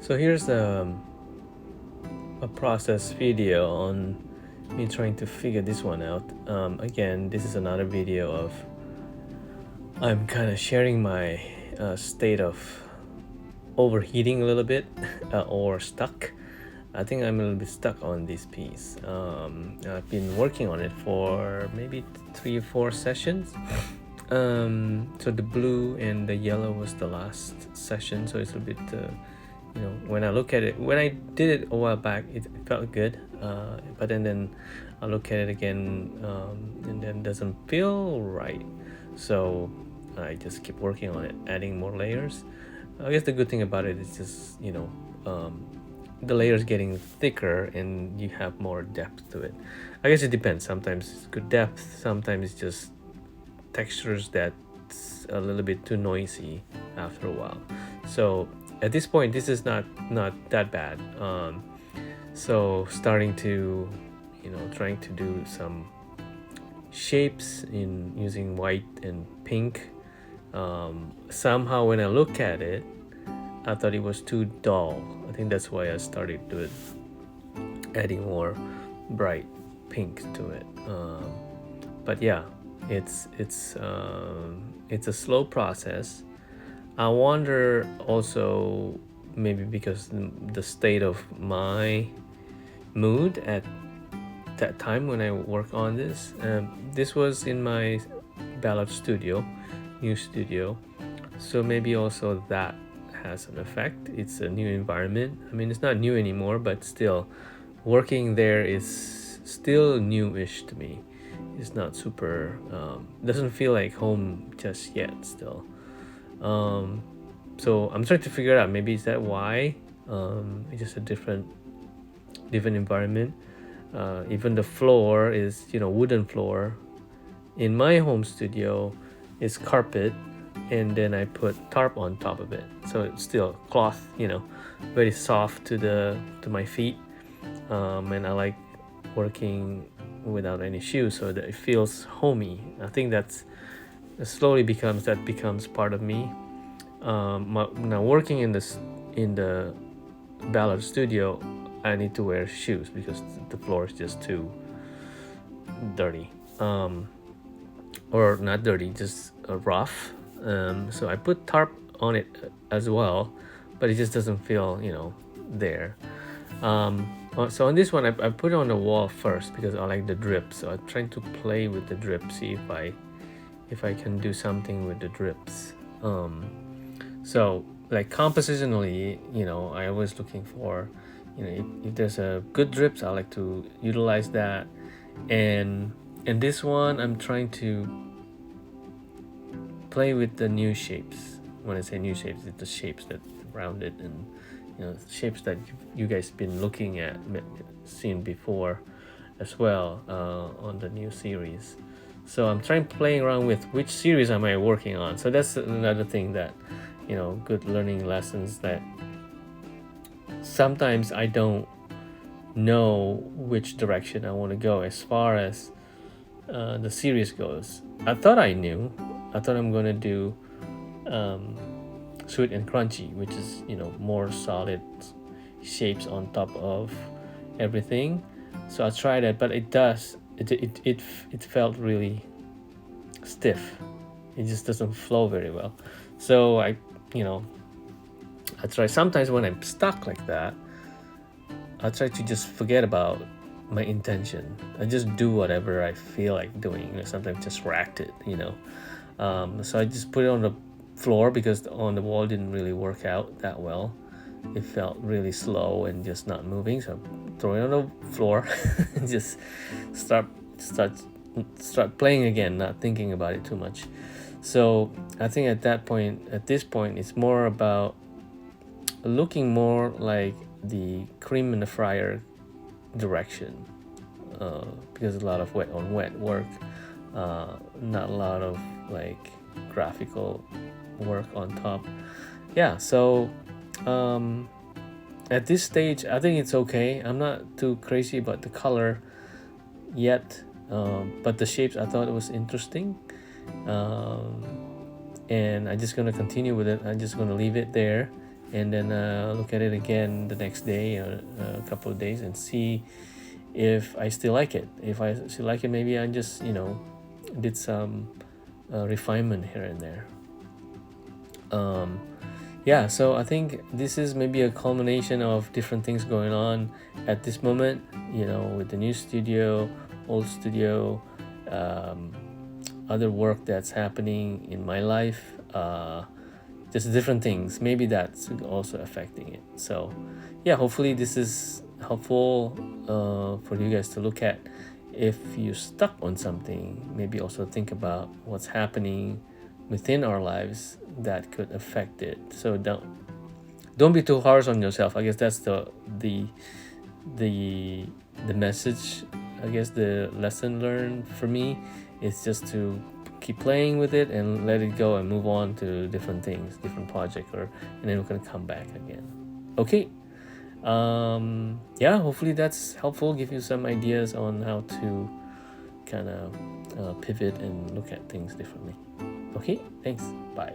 So here's a process video on me trying to figure this one out. Again, this is another video of I'm kind of sharing my state of overheating a little bit or stuck. I think I'm a little bit stuck on this piece. I've been working on it for maybe 3 or 4 sessions. So the blue and the yellow was the last session, so it's a bit when I look at it, when I did it a while back, it felt good, but then I look at it again, and then it doesn't feel right, so I just keep working on it, adding more layers. I guess the good thing about it is just the layers getting thicker and you have more depth to it. I guess it depends. Sometimes it's good depth, sometimes it's just textures that's a little bit too noisy after a while. So at this point, this is not that bad. So starting to trying to do some shapes in using white and pink. Somehow when I look at it, I thought it was too dull. I think that's why I started to adding more bright pink to it. But yeah, it's a slow process. I wonder also, maybe because the state of my mood at that time when I work on this. This was in my ballad studio, new studio, so maybe also that has an effect. It's a new environment. I mean, it's not new anymore, but still, working there is still newish to me. It's not super. Doesn't feel like home just yet. Still. So I'm trying to figure out. Maybe is that why? It's just a different environment. Even the floor is wooden floor. In my home studio, is carpet, and then I put tarp on top of it, so it's still cloth. Very soft to my feet, and I like working without any shoes, so that it feels homey. I think that's slowly becomes part of me. Now working in the ballad studio, I need to wear shoes because the floor is just too dirty, or not dirty, just rough. So I put tarp on it as well, but it just doesn't feel there. So on this one, I put it on the wall first because I like the drip. So I'm trying to play with the drip, see if I can do something with the drips. So like compositionally, I always looking for, if there's a good drips, I like to utilize that. And this one, I'm trying to play with the new shapes. When I say new shapes, it's the shapes that rounded and shapes that you guys been looking at, seen before as well on the new series. So I'm playing around with which series am I working on. So that's another thing that good learning lessons, that sometimes I don't know which direction I want to go as far as the series goes. I thought I knew. I thought I'm gonna do sweet and crunchy, which is more solid shapes on top of everything. So I tried it, but it felt really stiff. It just doesn't flow very well. So I try, sometimes when I'm stuck like that, I try to just forget about my intention. I just do whatever I feel like doing. Sometimes just racked it, so I just put it on the floor because on the wall didn't really work out that well. It felt really slow and just not moving, so I throw it on the floor and just start playing again, not thinking about it too much. So I think at this point, it's more about looking more like the cream in the fryer direction, because a lot of wet on wet work, not a lot of like graphical work on top. Yeah, so at this stage, I think it's okay. I'm not too crazy about the color yet, but the shapes, I thought it was interesting, and I'm just gonna continue with it. I'm just gonna leave it there and then look at it again the next day or a couple of days and see if I still like it. If I still like it, maybe I just did some refinement here and there. Yeah, so I think this is maybe a culmination of different things going on at this moment, with the new studio, old studio, other work that's happening in my life, just different things. Maybe that's also affecting it. So yeah, hopefully this is helpful for you guys to look at. If you're stuck on something, maybe also think about what's happening within our lives that could affect it. So don't be too harsh on yourself. I guess that's the message. I guess the lesson learned for me is just to keep playing with it and let it go and move on to different things, different project, and then we're gonna come back again. Okay. Yeah, hopefully that's helpful, give you some ideas on how to kind of pivot and look at things differently. Okay, thanks. Bye.